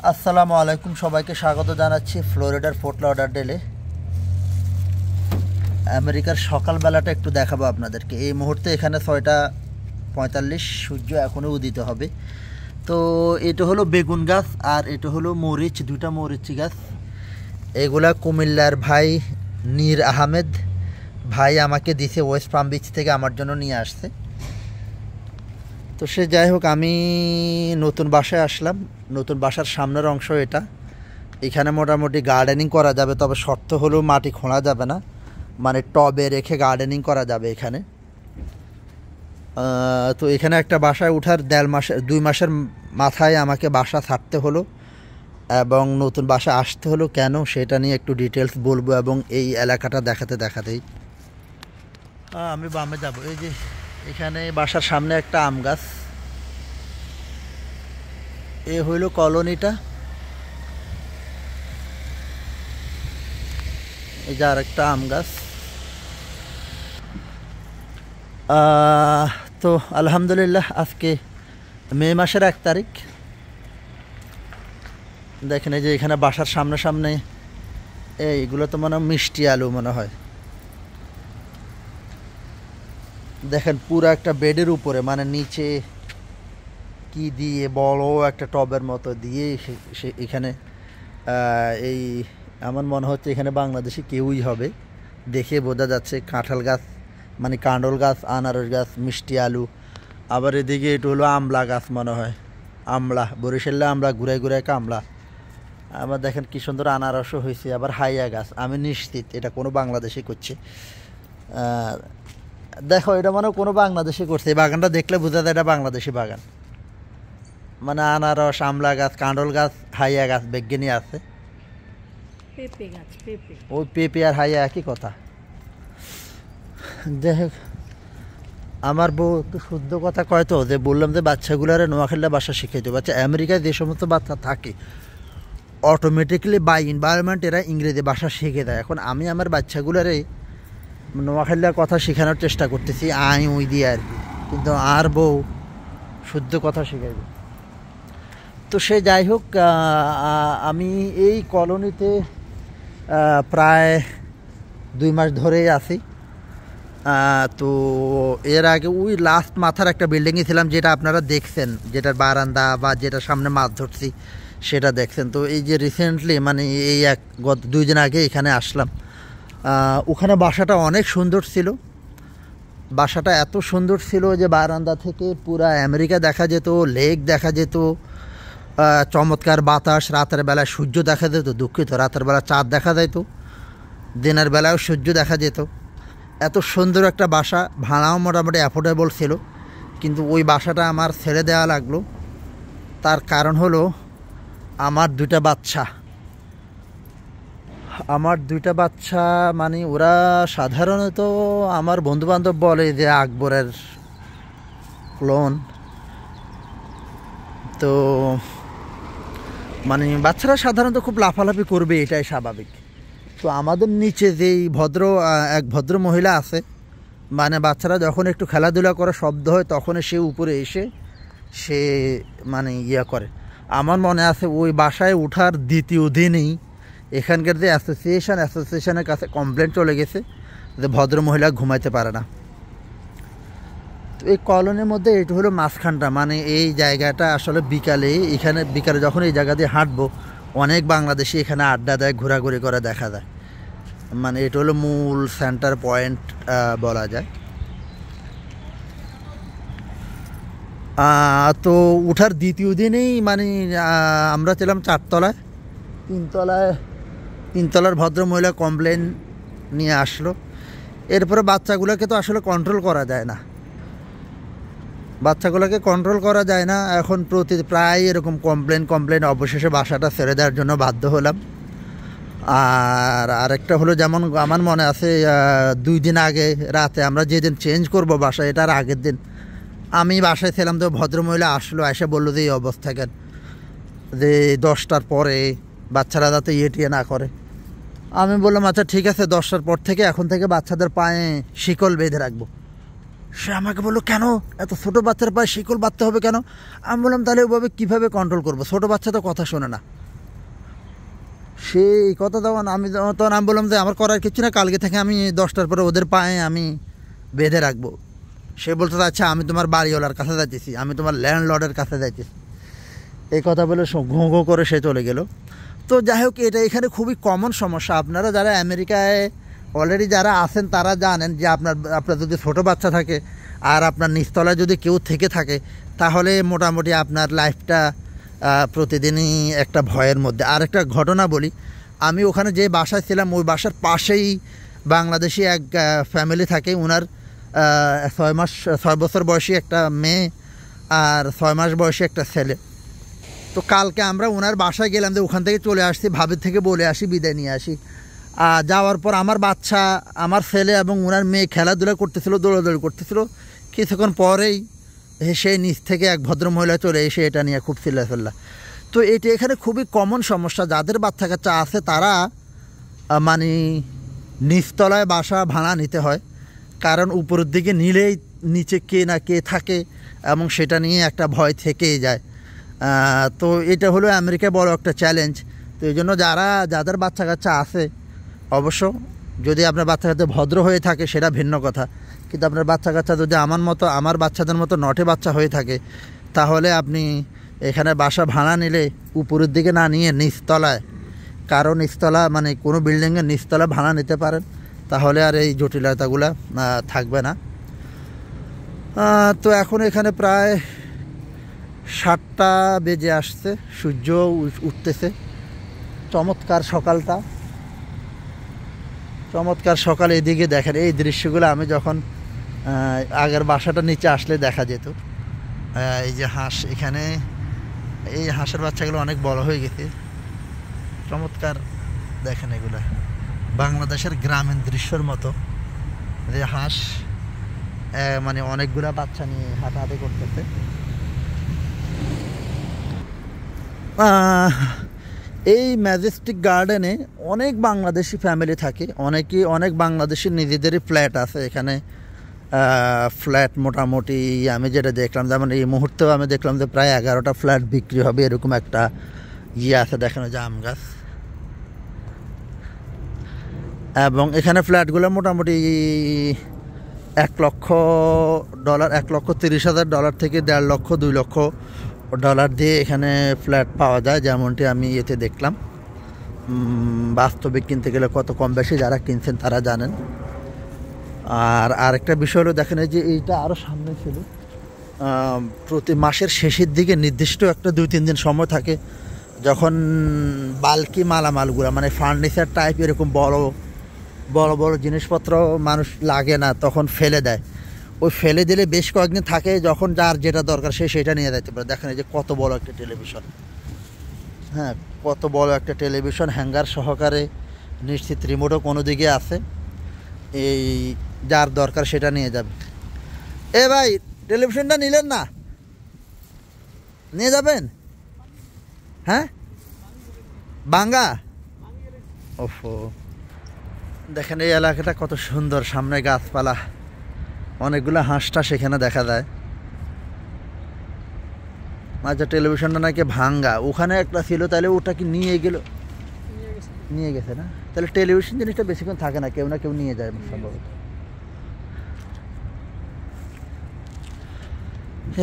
আসসালামু আলাইকুম, সবাইকে স্বাগত জানাচ্ছি ফ্লোরিডার ফোর্ট লডারডেলে। আমেরিকার সকালবেলাটা একটু দেখাবো আপনাদেরকে। এই মুহূর্তে এখানে 6:45, সূর্য এখনও উদিত হবে। তো এটা হলো বেগুন গাছ আর এটা হলো মরিচ, দুটা মরিচি গাছ। এগুলা কুমিল্লার ভাই নীর আহমেদ ভাই আমাকে দিছে, ওয়েস্ট পাম বিচ থেকে আমার জন্য নিয়ে আসছে। তো সে যাই হোক, আমি নতুন বাসায় আসলাম। নতুন বাসার সামনের অংশ এটা। এখানে মোটামুটি গার্ডেনিং করা যাবে, তবে শর্ত হলো মাটি খোঁড়া যাবে না, মানে টবে রেখে গার্ডেনিং করা যাবে এখানে। তো এখানে একটা বাসায় উঠার 2 মাসের মাথায় আমাকে বাসা ছাড়তে হলো এবং নতুন বাসা আসতে হলো। কেন সেটা নিয়ে একটু ডিটেলস বলবো এবং এই এলাকাটা দেখাতেই আমি বামে যাব। এই যে এখানে বাসার সামনে একটা আম গাছ, এ হইল কলোনিটা। এই যে আর একটা আম গাছ। তো আলহামদুলিল্লাহ, আজকে মে মাসের 1 তারিখ। দেখেন এই যে এখানে বাসার সামনে এইগুলো তো মনে হয় মিষ্টি আলু মনে হয়। দেখেন পুরো একটা বেডের উপরে, মানে নিচে কি দিয়ে বড় একটা টবের মতো দিয়ে সে এখানে এই আমার মনে হচ্ছে এখানে বাংলাদেশি কেউই হবে, দেখে বোঝা যাচ্ছে। কাঁঠাল গাছ, মানে কাঁঠাল গাছ, আনারস গাছ, মিষ্টি আলু। আবার এদিকে এটা হলো আমলা গাছ মনে হয়, আমলা, বরিশালে আমলা, ঘুরায় কামলা। আবার দেখেন কি সুন্দর আনারসও হয়েছে। আবার হাইয়া গাছ, আমি নিশ্চিত এটা কোনো বাংলাদেশি করছে। দেখো এটা মানে কোনো বাংলাদেশি করছে। এই বাগানটা দেখলে বোঝা যায় এটা বাংলাদেশি বাগান। মানে আনারস, আমলা গাছ, কাঁঠাল গাছ, হাইয়া গাছ, বেগনি আছে। ওই পেঁপে আর হাইয়া একই কথা। যাই হোক, আমার বউ একটু শুদ্ধ কথা কয়, তো যে বললাম যে বাচ্চাগুলারে নোয়াখালীতে বাসা শিখাইতে। বাচ্চা আমেরিকায় যে সমস্ত বাচ্চা থাকে অটোমেটিক্যালি বাই এনভায়রনমেন্ট এরা ইংরেজি ভাষা শিখে দেয়। এখন আমি আমার বাচ্চাগুলারে নোয়াখালীর কথা শেখানোর চেষ্টা করতেছি আই উই দিয়ে আর কি, কিন্তু আর বউ শুদ্ধ কথা শিখাইবে। তো সে যাই হোক, আমি এই কলোনিতে প্রায় 2 মাস ধরেই আছি। তো এর আগে ওই লাস্ট মাথার একটা বিল্ডিংয়ে ছিলাম, যেটা আপনারা দেখছেন, যেটার বারান্দা বা যেটা সামনে মাছ ধরছি সেটা দেখছেন। তো এই যে রিসেন্টলি, মানে এই 2 দিন আগে এখানে আসলাম। ওখানে বাসাটা অনেক সুন্দর ছিল। বাসাটা এত সুন্দর ছিল যে বারান্দা থেকে পুরা আমেরিকা দেখা যেত, লেক দেখা যেত, চমৎকার বাতাস, রাতের বেলায় সূর্য দেখা যেত। দুঃখিত, রাতের বেলা চাঁদ দেখা যেত, দিনের বেলায়ও সূর্য দেখা যেত। এত সুন্দর একটা বাসা, ভাড়াও মোটামুটি অ্যাফোর্ডেবল ছিল। কিন্তু ওই বাসাটা আমার ছেড়ে দেওয়া লাগলো। তার কারণ হলো আমার 2টা বাচ্চা। মানে ওরা সাধারণত আমার বন্ধুবান্ধব বলে যে আকবরের ক্লোন। তো মানে বাচ্চারা সাধারণত খুব লাফালাফি করবে, এটাই স্বাভাবিক। তো আমাদের নিচে যেই এক ভদ্র মহিলা আছে, মানে বাচ্চারা যখন একটু খেলাধুলা করে শব্দ হয় তখন সে উপরে এসে সে মানে করে। আমার মনে আছে ওই বাসায় ওঠার 2য় দিনেই এখানকার যে অ্যাসোসিয়েশনের কাছে কমপ্লেন চলে গেছে যে ভদ্র মহিলা ঘুমাইতে পারে না। তো এই কলোনির মধ্যে এটা হলো মাঝখানটা, মানে এই জায়গাটা আসলে বিকালে যখন এই জায়গা দিয়ে হাঁটবো, অনেক বাংলাদেশি এখানে আড্ডা দেয়, ঘোরাঘুরি করে দেখা যায়। মানে এটা হলো মূল সেন্টার পয়েন্ট বলা যায়। তো উঠার 2য় দিনেই মানে আমরা ছিলাম 4 তলায়। 3 তলার ভদ্র মহিলা কমপ্লেন নিয়ে আসলো। এরপরে বাচ্চাগুলোকে তো আসলে কন্ট্রোল করা যায় না, এখন প্রায় এরকম কমপ্লেন। অবশেষে বাসাটা ছেড়ে দেওয়ার জন্য বাধ্য হলাম। আর আরেকটা হলো, যেমন আমার মনে আছে 2 দিন আগে রাতে আমরা যেদিন চেঞ্জ করব বাসা, এটার আগের দিন আমি বাসায় ছিলাম। তো ভদ্রমহিলা আসলো, এসে বললো যে এই অবস্থা কেন, যে 10টার পরে বাচ্চারা যাতে টিয়ে না করে। আমি বললাম আচ্ছা ঠিক আছে, 10টার পর থেকে এখন থেকে বাচ্চাদের পায়ে শিকল বেঁধে রাখবো। সে আমাকে বললো, কেন এত ছোটো বাচ্চার পায়ে শিকল বাঁধতে হবে কেন? আমি বললাম, তাহলে ওইভাবে কীভাবে কন্ট্রোল করবো, ছোটো বাচ্চা তো কথা শোনে না। সেই কথা তখন আমি বললাম যে আমার করার কিছু না, কালকে থেকে আমি 10টার পরে ওদের পায়ে আমি বেঁধে রাখবো। সে বলতো, আচ্ছা আমি তোমার বাড়িওয়ালার কাছে যাইতেছি, আমি তোমার ল্যান্ডলর্ডের কাছে যাইতেছি। এই কথা বলে ঘুঁ ঘুঁ করে সে চলে গেল। তো যাই হোক, এটা এখানে খুবই কমন সমস্যা। আপনারা যারা আমেরিকায় অলরেডি যারা আছেন তারা জানেন যে আপনার যদি ছোটো বাচ্চা থাকে আর আপনার নিচতলায় যদি কেউ থেকে থাকে, তাহলে মোটামুটি আপনার লাইফটা প্রতিদিনই একটা ভয়ের মধ্যে। আর একটা ঘটনা বলি, আমি ওখানে যে বাসায় ছিলাম ওই বাসার পাশেই বাংলাদেশি এক ফ্যামিলি থাকে। ওনার 6 বছর বয়সী একটা মেয়ে আর 6 মাস বয়সী একটা ছেলে। তো কালকে আমরা ওনার বাসায় গেলাম, যে ওখান থেকে চলে আসছি, ভাবির থেকে বলে আসি, বিদায় নিয়ে আসি। যাওয়ার পর আমার বাচ্চা, আমার ছেলে এবং ওনার মেয়ে খেলাধুলা করতেছিল, দৌড়াদৌড়ি করতেছিল। কিছুক্ষণ পরেই সেই নিচ থেকে এক ভদ্রমহিলা চলে এসে এটা নিয়ে খুব চিল্লাফেল্লা। তো এটা এখানে খুবই কমন সমস্যা। যাদের বাচ্চা কাচ্চা আছে তারা মানে নিচতলায় বাসা ভাড়া নিতে হয়, কারণ উপরের দিকে নিলেই নিচে কে না কে থাকে এবং সেটা নিয়ে একটা ভয় থেকেই যায়। তো এটা হলো আমেরিকায় বড় একটা চ্যালেঞ্জ। তো এই জন্য যাদের বাচ্চা কাচ্চা আছে, অবশ্য যদি আপনার বাচ্চা কাচ্চা ভদ্র হয়ে থাকে সেটা ভিন্ন কথা, কিন্তু আপনার বাচ্চা কাচ্চা যদি আমার বাচ্চাদের মতো নটে বাচ্চা হয়ে থাকে, তাহলে আপনি এখানে বাসা ভাড়া নিলে উপরের দিকে না নিয়ে নিচতলায়, কারণ নিচতলা মানে কোনো বিল্ডিংয়ের নিচতলা ভাড়া নিতে পারেন, তাহলে আর এই জটিলতাগুলো থাকবে না। তো এখন এখানে প্রায় 7টা বেজে আসছে, সূর্য উঠতেছে। চমৎকার সকালটা, চমৎকার সকাল। এদিকে দেখেন এই দৃশ্যগুলো আমি যখন আগের বাসাটা নিচে আসলে দেখা যেত। এই যে হাঁস, এখানে এই হাঁসের বাচ্চাগুলো অনেক বড় হয়ে গেছে। চমৎকার দেখেন, এগুলা বাংলাদেশের গ্রামীণ দৃশ্যের মতো। যে হাঁস মানে অনেকগুলা বাচ্চা নিয়ে হাঁটাহাঁটি করতেছে। এই ম্যাজেস্টিক গার্ডেনে অনেক বাংলাদেশি ফ্যামিলি থাকে, অনেক বাংলাদেশি নিজেদেরই ফ্ল্যাট আছে এখানে। ফ্ল্যাট মোটামুটি আমি যেটা দেখলাম, যেমন এই মুহূর্তেও আমি দেখলাম যে প্রায় 11টা ফ্ল্যাট বিক্রি হবে, এরকম একটা আছে, দেখেন যে আম গাছ। এবং এখানে ফ্ল্যাটগুলো মোটামুটি $1,00,000, $1,30,000 থেকে $1.5 লক্ষ, $2 লক্ষ দিয়ে এখানে ফ্ল্যাট পাওয়া যায়, যেমনটি আমি এতে দেখলাম। বাস্তবে কিনতে গেলে কত কম বেশি যারা কিনছেন তারা জানেন। আর আরেকটা বিষয় হলো, দেখেন এই যে এইটা আরও সামনে ছিল, প্রতি মাসের শেষের দিকে নির্দিষ্ট একটা 2-3 দিন সময় থাকে যখন বাল্কি মালামালগুলো মানে ফার্নিচার টাইপ এরকম বড় জিনিসপত্র মানুষ লাগে না, তখন ফেলে দেয়। ওই ফেলে দিলে বেশ কয়েকদিন থাকে, যখন যার যেটা দরকার সেটা নিয়ে যেতে পারে। দেখেন এই যে কত বড় একটা টেলিভিশন, হ্যাঁ কত বড় একটা টেলিভিশন, হ্যাঙ্গার সহকারে, নিশ্চিত রিমোটও কোনো দিকে আছে। এই যার দরকার সেটা নিয়ে যাবে। এ ভাই, টেলিভিশনটা নিলেন না, নিয়ে যাবেন? হ্যাঁ, বাঙ্গা। ওফো, দেখেন এই এলাকাটা কত সুন্দর, সামনে গাছপালা, অনেকগুলো হাঁসটা সেখানে দেখা যায়। আচ্ছা, টেলিভিশনটা নাকি ভাঙ্গা, ওখানে একটা ছিল, তাহলে ওটা কি নিয়ে গেছে না? তাহলে টেলিভিশন জিনিসটা বেশিক্ষণ থাকে না কেউ নিয়ে যায় সম্ভবত।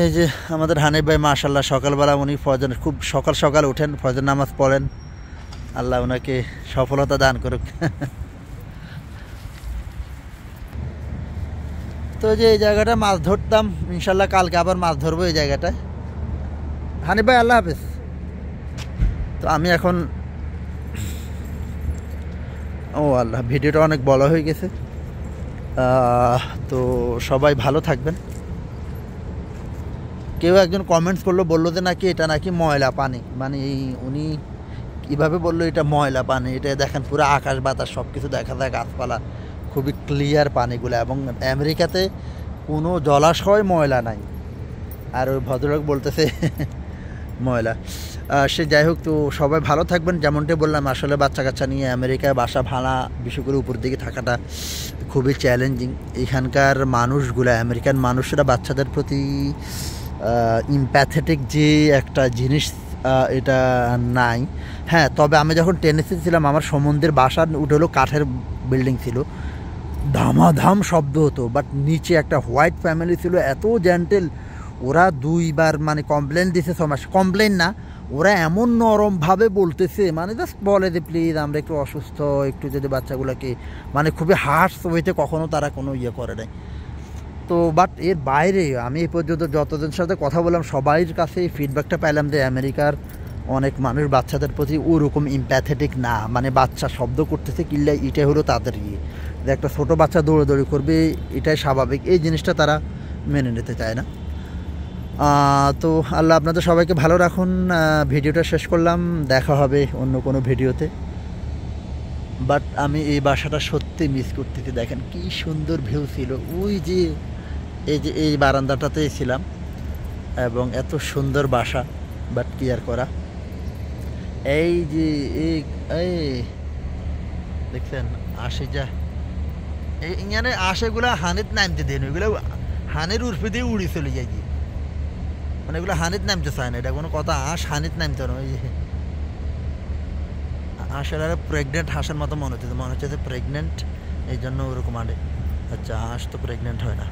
এই যে আমাদের হানিফ ভাই, মাশাআল্লাহ, সকালবেলা উনি ফজর খুব সকাল উঠেন, ফজর নামাজ পড়েন। আল্লাহ ওনাকে সফলতা দান করুক। তো যে এই জায়গাটা মাছ ধরতাম, ইনশাল্লাহ কালকে আবার মাছ ধরবো এই জায়গাটায়। হানিফ ভাই, আল্লাহ হাফেজ। তো আমি এখন আল্লাহ, ভিডিওটা অনেক বড় হয়ে গেছে। তো সবাই ভালো থাকবেন। কেউ একজন কমেন্টস করলো, বললো যে নাকি এটা নাকি ময়লা পানি, মানে উনি কীভাবে বললো এটা ময়লা পানি? এটা দেখেন পুরো আকাশ বাতাস সব কিছু দেখা যায়, গাছপালা, খুবই ক্লিয়ার পানিগুলো। এবং আমেরিকাতে কোনো জলাশয় ময়লা নাই, আর ওই ভদ্রলোক বলতেছে ময়লা। সে যাই হোক, তো সবাই ভালো থাকবেন। যেমনটি বললাম, আসলে বাচ্চা কাচ্চা নিয়ে আমেরিকায় বাসা ভাড়া, বিশেষ করে উপর দিকে থাকাটা খুব খুবই চ্যালেঞ্জিং। এখানকার মানুষগুলো, আমেরিকান মানুষরা বাচ্চাদের প্রতি ইম্প্যাথেটিক যে একটা জিনিস, এটা নাই। হ্যাঁ, তবে আমি যখন টেনেসিতে ছিলাম আমার সম্বন্ধের বাসা উঠে হলো কাঠের বিল্ডিং ছিল, ধামাধাম শব্দ হতো, বাট নিচে একটা হোয়াইট ফ্যামিলি ছিল, এত জেন্টেল। ওরা 2বার মানে কমপ্লেন দিছে, সমস্যা কমপ্লেন না, ওরা এমন নরমভাবে বলতেছে, মানে জাস্ট বলে যে প্লিজ আমরা একটু অসুস্থ, একটু যদি বাচ্চাগুলোকে, মানে খুবই হার্শ ওয়েতে কখনো তারা কোনো ইয়ে করে নাই। তো বাট এর বাইরে আমি এই পর্যন্ত যতজনের সাথে কথা বললাম সবাইয়ের কাছে এই ফিডব্যাকটা পাইলাম যে আমেরিকার অনেক মানুষ বাচ্চাদের প্রতি ওরকম ইম্প্যাথেটিক না। মানে বাচ্চা শব্দ করতেছে কিল্লা, এটাই হলো তাদের ইয়ে, যে একটা ছোটো বাচ্চা দৌড়াদৌড়ি করবে এটাই স্বাভাবিক, এই জিনিসটা তারা মেনে নিতে চায় না। তো আল্লাহ আপনাদের সবাইকে ভালো রাখুন। ভিডিওটা শেষ করলাম, দেখা হবে অন্য কোনো ভিডিওতে। বাট আমি এই বাসাটা সত্যি মিস করতেছি। দেখেন কি সুন্দর ভিউ ছিল, ওই যে এই বারান্দাটাতেই ছিলাম, এবং এত সুন্দর বাসা। বাট কি আর করা, এই যে এই দেখছেন আসে যা এখানে আশেগুলা হানিত নামতে দেন, ওইগুলো হানের উর্ফে দিয়ে উড়ে চলে যায়, যে মানে এগুলো হানিত নামতে চায় না, এটা কোনো কথা। হাঁস হানিত নামতে না, ওই যে হাঁসের আর প্রেগনেন্ট হাঁসের মতো মনে হচ্ছে যে প্রেগনেন্ট, এই জন্য ওরকম আনে। আচ্ছা, হাঁস তো প্রেগনেন্ট হয় না।